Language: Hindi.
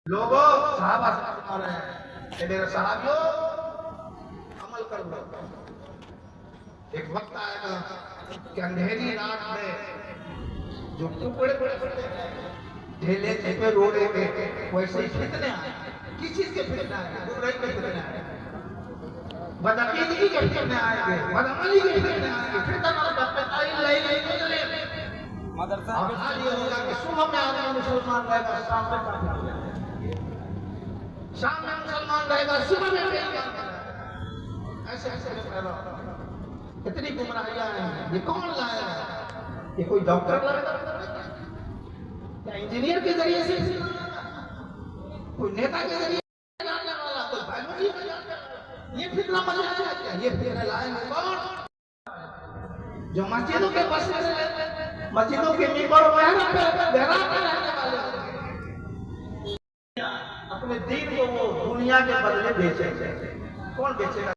लोगों सहाबा से सुना रहे हैं कि मेरे सहाबियों अमल कर लो। एक वक्त आएगा कि अंधेरी रात में जो टुकड़े ढेले पे रोड़े पे वैसे ही फितने आए। किस चीज के फितने आए? बुराई के फितने आए, बदअकीदगी के फितने आएंगे, बदअमली के फितने आएंगे। फितना मदरसा अब हाल ये होगा कि सुबह में आदमी मुसलमान रहेगा, शाम में काफिर हो जाएगा। शाम में मुसलमान रहेगा, सुबह में ऐसे ऐसे इतनी गुमराहियां हैं। ये कौन लाएगा? ये कोई डॉक्टर लाएगा या इंजीनियर के जरिए से, कोई नेता के जरिए लाने वाला, कोई बायोलॉजी में लाने वाला? ये फितना मजाया क्या? ये फितना लाएंगे कौन? जो मस्जिदों के बस मस्जिदों के मिंबर में रहने वाले अपने दीन को वो दुनिया के बदले बेचेंगे। कौन बेचेगा